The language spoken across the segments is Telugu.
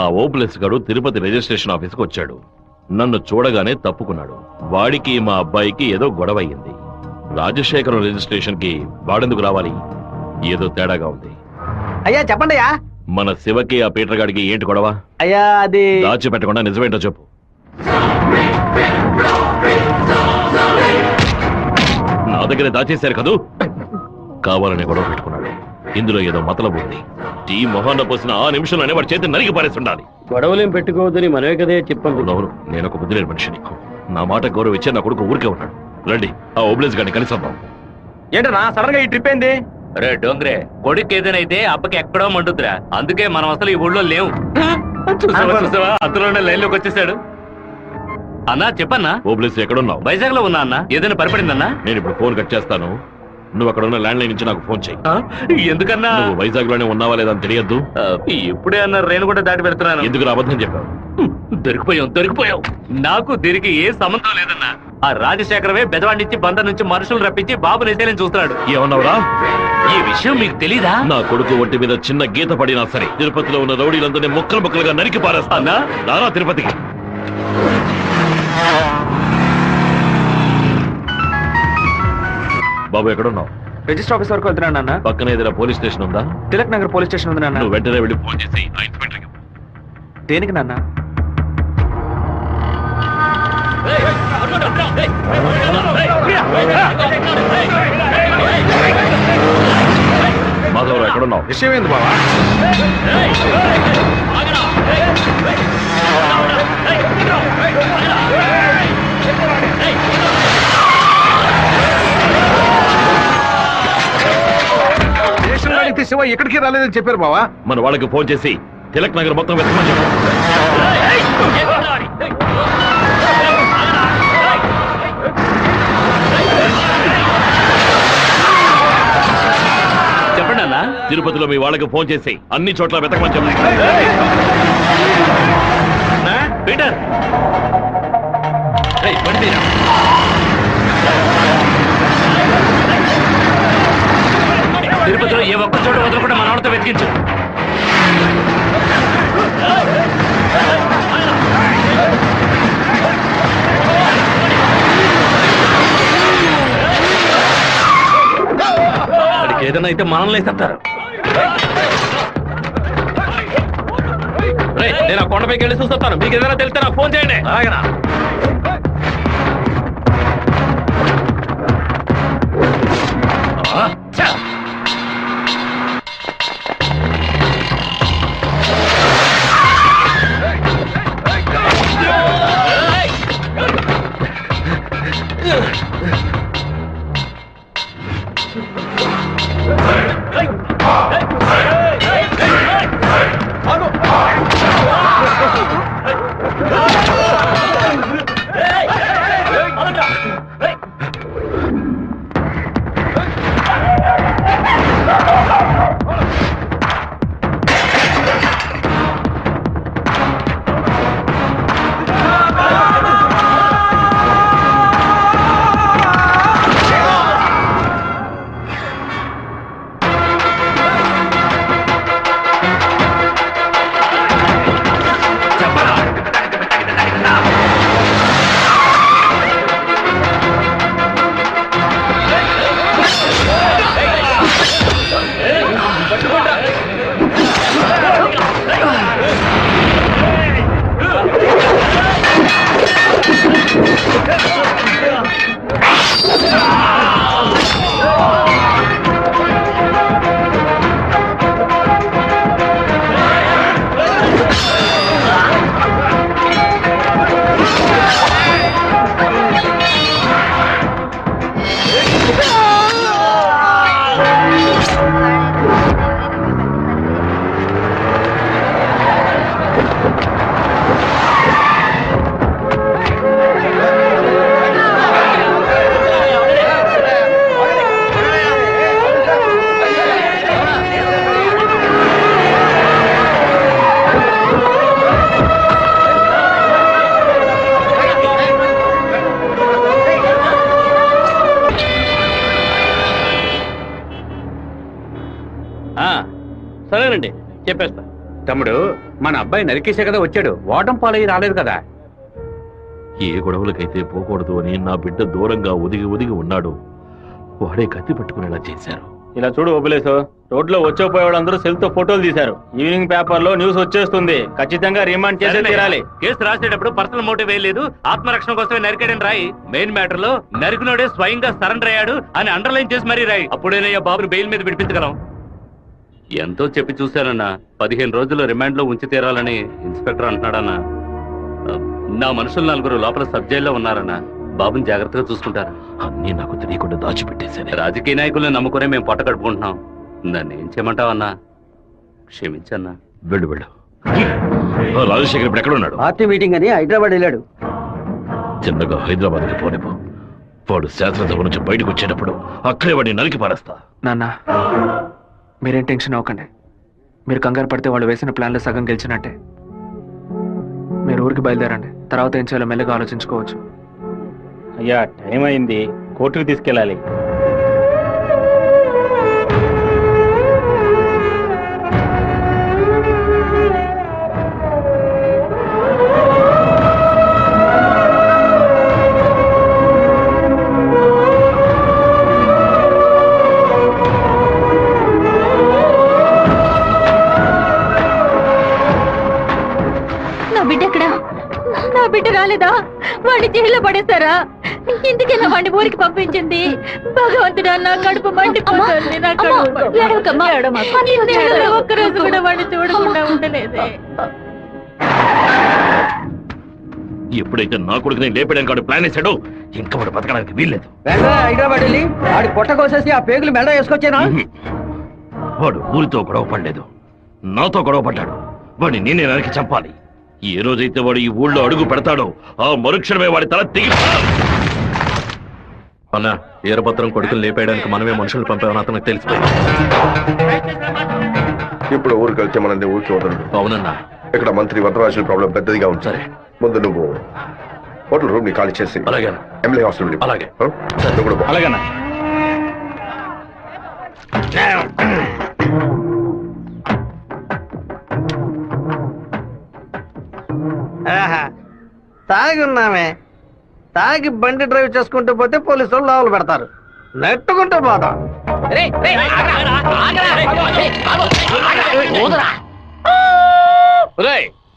ఆ ఓప్లెస్ గడు తిరుపతి రిజిస్ట్రేషన్ ఆఫీస్కి వచ్చాడు. నన్ను చూడగానే తప్పుకున్నాడు. వాడికి మా అబ్బాయికి ఏదో గొడవ అయ్యింది. రాజశేఖరం రిజిస్ట్రేషన్ కి వాడెందుకు రావాలి? ఏదో తేడాగా ఉంది. అయ్యా చెప్పండి అయ్యా. మన శివకి ఆ పీటర్ గాడికి ఏంటి గొడవ? అయ్యా అది దాచిపెట్టకుండా నిజమేంటో చెప్పు. నా దగ్గర దాచేశారు కదూ. కావాలని గొడవ పెట్టుకున్నాడు. ఇందులో ఏదో మతలబు ఉంది. టీ మొహాన్న పోసిన ఆ నిమిషంలోనే వాడి చేతి నరికి పారేస్తుండాలి. గొడవలేం పెట్టుకోవద్దని మనమే కదే చెప్పండి. నేను ఒక బుద్ధి లేని మనిషిని. నా మాట గౌరవం ఇచ్చే నా కొడుకు ఊరికే ఉన్నాడు. రండి ఆ ఓబ్లేస్ గారిని కలిసొద్దాం. ఏంటన్నా సడన్ గా ఈ ట్రిప్ ఏంది? రే డోంగ్రే, కొడుకు ఏదైతే అబ్బకి ఎక్కడో మండుతురా. అందుకే మనం అసలు ఈ ఊళ్ళో లేవు. చూసావా అందులోనే లైన్ లోకి వచ్చేసాడు. అన్నా చెప్పన్నా. ఓబ్లేస్ ఎక్కడున్నావు? వైజాగ్ లో ఉన్నా అన్న. ఏదైనా పరిపడిందన్నా? నేను ఇప్పుడు ఫోన్ కట్ చేస్తాను. నువ్వు అక్కడ ఉన్న ల్యాండ్ లైన్ నుంచి నాకు ఫోన్ చెయ్యి. ఎందుకన్నా? నువ్వు వైజాగ్ లోనే ఉన్నావా లేదా అని తెలియద్దు. ఇప్పుడే అన్న రేణు కూడా దాటి పెడుతున్నాను. ఎందుకు అబద్ధం చెప్పావు? దొరికిపోయావు. నాకు దీనికి ఏ సంబంధం లేదన్నా. ఆ రాజశేఖరమే బెదవాడినిచ్చి బందర్ నుంచి మనుషులు రప్పించి బాబు నేసేలని చూస్తున్నాడు. ఏమన్నావురా? ఈ విషయం మీకు తెలీదా? నా కొడుకు ఒంటి మీద చిన్న గీత పడినా సరే తిరుపతిలో ఉన్న రౌడీలందరినీ ముక్కలు ముక్కలుగా నరికి పారేస్తానా? నారా తిరుపతికి. బాబు ఎక్కడున్నావు? రిజిస్టర్ ఆఫీస్ వరకు వెళ్తున్నాను అన్న. పక్కన ఏదైనా పోలీస్ స్టేషన్ ఉందా? తిలక్ నగర్ పోలీస్ స్టేషన్ ఉంది నాన్న. నువ్వు వెంటనే వెళ్ళి ఫోన్ చేసి ఆ ఇన్స్పెక్టర్కి. దేనికి నాన్న? మాధవరావు ఎక్కడున్నావు? విషయం ఏంది బావా? శివ ఎక్కడికి రాలేదని చెప్పారు బావా. మన వాళ్ళకి ఫోన్ చేసి తిలక్ నగర్ మొత్తం వెతకమని చెప్పు. చెప్పండి అన్న. తిరుపతిలో మీ వాళ్ళకి ఫోన్ చేసి అన్ని చోట్ల వెతకమని చెప్పు. పీటర్ తిరుపతిలో ఏ ఒక్క చోట వదలకుండా మన వాళ్ళతో వెతికించు. వాడికి ఏదైనా అయితే మనల్ని వేసేస్తారు. నేను ఆ కొండపైకి వెళ్ళి చూస్తాను. మీకు ఏదైనా తెలిస్తే నాకు ఫోన్ చేయండి. అలాగేనా? సరేనండి చెప్పేస్తా. తమ్ముడు మన అబ్బాయి నరికేసే కదా వచ్చాడు, ఓటం పాలయ్యి రాలేదు కదా. ఏ గొడవలకైతే పోకూడదు అని నా బిడ్డ దూరంగా ఒదిగి ఒదిగి ఉన్నాడు, వాడే కత్తి పట్టుకునేలా చేశారు. ఇలా చూడు ఓబులేసు, రోడ్లో వచ్చేపోయేవాళ్ళందరూ సెల్ తో ఫోటోలు తీశారు. ఈవినింగ్ పేపర్ లో న్యూస్ వచ్చేస్తుంది, ఖచ్చితంగా రిమాండ్ చేసే తీరాలి. కేసు రాసేటప్పుడు పర్సనల్ మోటివ్ వేయలేదు, ఆత్మరక్షణ కోసమే నరికాడని రాయి. మెయిన్ మ్యాటర్ లో నరికినోడే స్వయంగా సరెండర్ అయ్యాడు అని అండర్లైన్ చేసి మరీ రాయి. అప్పుడేనయ్యా బాబుని బెయిల్ మీద విడిపించగలం. ఎంతో చెప్పి చూశానన్నా, 15 రోజులు రిమాండ్ లో ఉంచి తీరాలని ఇన్స్పెక్టర్ అంటున్నాడన్నా. నా మనుషులు 4 లోపల సబ్ జైల్లో ఉన్నారన్నా, బాబుని జాగ్రత్తగా చూసుకుంటారు. అన్నీ నాకు తెలియకుండా దాచిపెట్టేశాను. రాజకీయ నాయకులను నమ్ముకునే మేము పొట్ట కడుపుకుంటున్నాం. నన్ను ఏం చేయమంటావన్నా? క్షమించన్నా. వెళ్ళు వెళ్ళు. రాజశేఖర్ ఇప్పుడు ఎక్కడ ఉన్నాడు? పార్టీ మీటింగ్ అని హైదరాబాద్ వెళ్ళాడు. చిన్నగా హైదరాబాద్కి పోనిపో. వాడు శాసనసభ నుంచి బయటకు వచ్చేటప్పుడు అక్కడే వాడిని నరికి పారేస్తా. నాన్న మీరేం టెన్షన్ అవ్వకండి. మీరు కంగారు పడితే వాళ్ళు వేసిన ప్లాన్లో సగం గెలిచినట్టే. మీరు ఊరికి బయలుదేరండి, తర్వాత ఏం చేయాలో మెల్లగా ఆలోచించుకోవచ్చు. అయ్యా టైం అయింది, కోర్టుకు తీసుకెళ్ళాలి. నా బిడ్డ ఎక్కడా? నా బిడ్డ రాలేదా? వాడిని జైల్లో పడేస్తారా? ఇందుకెలా వాడిని ఊరికి పంపించింది? భగవంతుడా, నా కడుపు మండిపోతుంది. నా కడుపు ఒక్కరోజు కూడా వాడిని చూడకుండా ఉండలేదే. ఎప్పుడైతే నా కొడుకుని లేపడానికి వాడు ప్లాన్ వేశాడో ఇంకా వాడు బతకడానికి వీల్లేదు. హైదరాబాద్ వెళ్ళి వాడి పొట్ట కోసేసి ఆ పేగులు మెడ వేసుకొచ్చేనా? వాడు ఊరితో గొడవ పడలేదు, నాతో గొడవ పడ్డాడు. వాడిని నేనే నరికి చంపాలి. ఏ రోజైతే వాడు ఈ ఊళ్ళో అడుగు పెడతాడో ఆ మరుక్షణమే వాడి తల తెగి. అన్న ఈరభద్రం కొడుకులు లేపేయడానికి మనమే మనుషులు పంపామని అతనికి తెలిసిపోయింది. ఇప్పుడు ఊరికి వెళ్తే మనది ఊరికి వదలడు. అవునన్నా. ఇక్కడ మంత్రి వరదరాజుల ప్రాబ్లం పెద్దదిగా ఉంది. సరే, ముందు నువ్వు హోటల్ రూమ్ ని ఖాళీ చేసి అలాగే ఎమ్మెల్యే హాస్పిటల్ అలాగే. నువ్వు కూడా పో. అలాగేనా? తాగి ఉన్నామే, తాగి బండి డ్రైవ్ చేసుకుంటూ పోతే పోలీసు వాళ్ళు లోపల పెడతారు, నెట్టుకుంటూ పోతాం.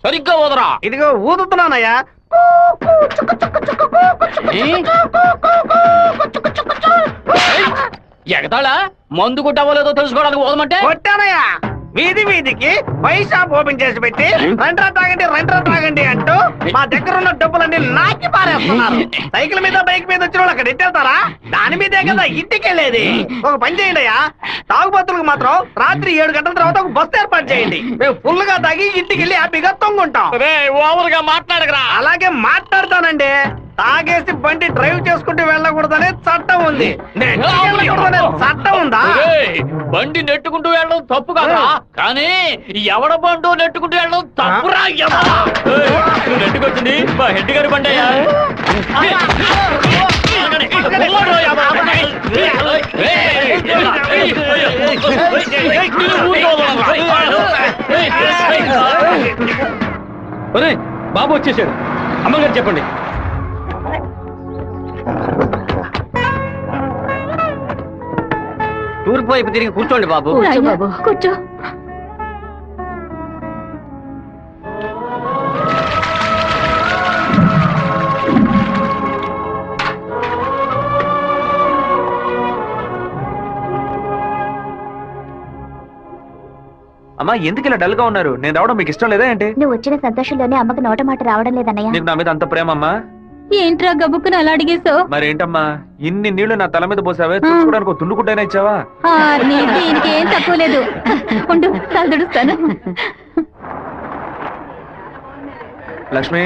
సరిగ్గా పోదరా. ఇదిగో ఊదుతున్నానయ్యా. ఎగతాళా? మందు కొట్టవలేదో తెలుసుకోవడానికి పోదమంటే కొట్టానయ్యా. వీధి వీధికి వైన్ షాప్ ఓపెన్ చేసి పెట్టి రండ్రా తాగండి అంటూ మా దగ్గర ఉన్న డబ్బులన్నీ నాకి పారేస్తున్నారు. సైకిల్ మీద బైక్ మీద వచ్చిన వాళ్ళు అక్కడ ఎట్టేళ్తారా? దాని మీదే కదా ఇంటికి వెళ్ళేది. ఒక పని చేయండి అయ్యా, తాగుబోతులకు మాత్రం రాత్రి 7 గంటల తర్వాత ఒక బస్సు ఏర్పాటు చేయండి. మేము ఫుల్ గా తాగి ఇంటికి వెళ్ళి హ్యాపీగా తొంగుంటాం. ఓవర్గా మాట్లాడగరా. అలాగే మాట్లాడతానండి. తాగేసి బండి డ్రైవ్ చేసుకుంటూ వెళ్ళకూడదనే చట్టం ఉంది. చట్టం ఉందా? బండి నెట్టుకుంటూ వెళ్ళడం తప్పు కాదా, కానీ ఎవడ బండు నెట్టుకుంటూ వెళ్ళడం తప్పురా. నువ్వు నెట్టుకొచ్చింది మా హెడ్ గారి బండి అయ్యా. బాబు వచ్చేసాడు, అమ్మగారు చెప్పండి. తూర్పు వైపు తిరిగి కూర్చోండి బాబు. బాబు కూర్చో. అమ్మా ఎందుకు ఇలా డల్ గా ఉన్నారు? నేను రావడం మీకు ఇష్టం లేదా ఏంటి? నువ్వు వచ్చిన సంతోషంలోనే అమ్మకు నోట మాట రావడం లేదన్నయ్య. నీకు నా మీద అంత ప్రేమ అమ్మా? ఏంట్రా గబుక్కుని అలా అడిగేశావు? మరేంటమ్మా ఇన్ని నీళ్లు నా తల మీద పోసావే, చూసుకోవడానికి ఒక తుండుకుంటైనా ఇచ్చావా? దీనికి ఏం తక్కువ లేదు. ఉండు, తల తుడుస్తాను. లక్ష్మి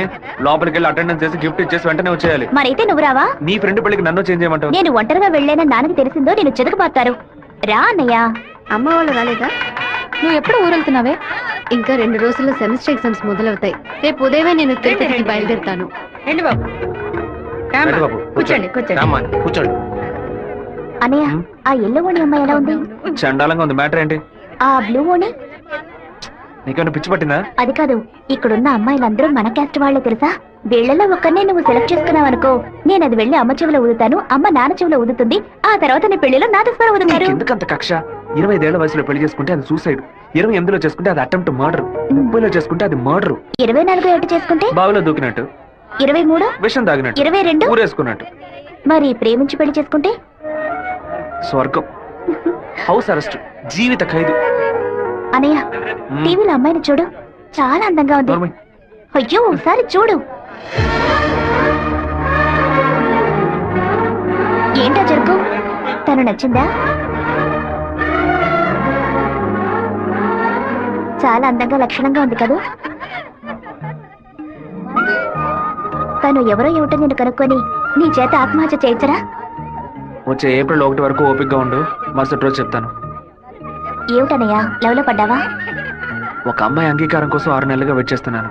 లోపలికి వెళ్ళి అటెండెన్స్ చేసి గిఫ్ట్ ఇచ్చేసి వెంటనే వచ్చేయాలి. మరైతే నువ్వు రావా? నీ ఫ్రెండ్ పెళ్లికి నన్ను చేంజ్ చేయమంటావు? నేను ఒంటరిగా వెళ్ళానని నాన్నకి తెలిసిందో నేను చెదకబాతారు. రా అన్నయ్య. అమ్మ వాళ్ళు రాలేదా? నువ్వు ఎప్పుడు ఊరెళ్తున్నావే? ఇంకా 2 రోజుల్లో సెమిస్టర్ ఎగ్జామ్స్ మొదలవుతాయి. రేపు ఉదయమే నేను తిరుపతికి బయలుదేరుతాను. రండి బాబు, కూర్చోండి. రామ్మా, కూర్చోండి. అన్నయ్య, ఆ ఎల్లో ఓణి అమ్మాయి ఎలా ఉంది? చండాలంగా ఉంది. మ్యాటర్ ఏంటి? ఆ బ్లూ ఓణి నీకేమైనా పిచ్చి పట్టిందా? అది కాదు, ఇక్కడున్న అమ్మాయిలందరూ మన క్యాస్ట్ వాళ్లే తెలుసా? వీళ్ళలో ఒక్కరినే నువ్వు సెలెక్ట్ చేసుకున్నావు అనుకో, నేను అది వెళ్ళి అమ్మ చెవిలో ఊదుతాను, అమ్మ నాన్న చెవిలో ఊదుతుంది, ఆ తర్వాత నీ పెళ్లిలో నాదస్వరం ఊదుతారు. ఎందుకంత కక్ష? 25 ఏళ్ల వయసులో పెళ్లి చేసుకుంటే అది సూసైడ్, 28లో చేసుకుంటే అది అటెంప్ట్ మర్డర్, 30లో చేసుకుంటే అది మర్డర్, 24 ఏట చేసుకుంటే బావిలో దూకినట్టు, 23 విషం తాగినట్టు, 22 ఊరేసుకున్నట్టు. మరి ప్రేమించి పెళ్లి చేసుకుంటే స్వర్గం, హౌస్ అరెస్ట్, జీవిత ఖైదు. అనయ్య, టీవీలో అమ్మాయిని చూడు, చాలా అందంగా ఉంది. నోర్మై. అయ్యో ఒకసారి చూడు. ఏంటా జరుగు? తను నచ్చిందా? చాలా అందంగా లక్షణంగా ఉంది కదా. తను ఎవరో ఏమిటో నేను కనుక్కొని నీ చేత ఆత్మహత్య చేయించరా? వచ్చే ఏప్రిల్ 1 వరకు ఓపికగా ఉండు, మరుసటి రోజు చెప్తాను. ఏమిటనయ్యా, లవ్ లో పడ్డావా? ఒక అమ్మాయి అంగీకారం కోసం 6 నెలలుగా వెయిట్ చేస్తున్నాను.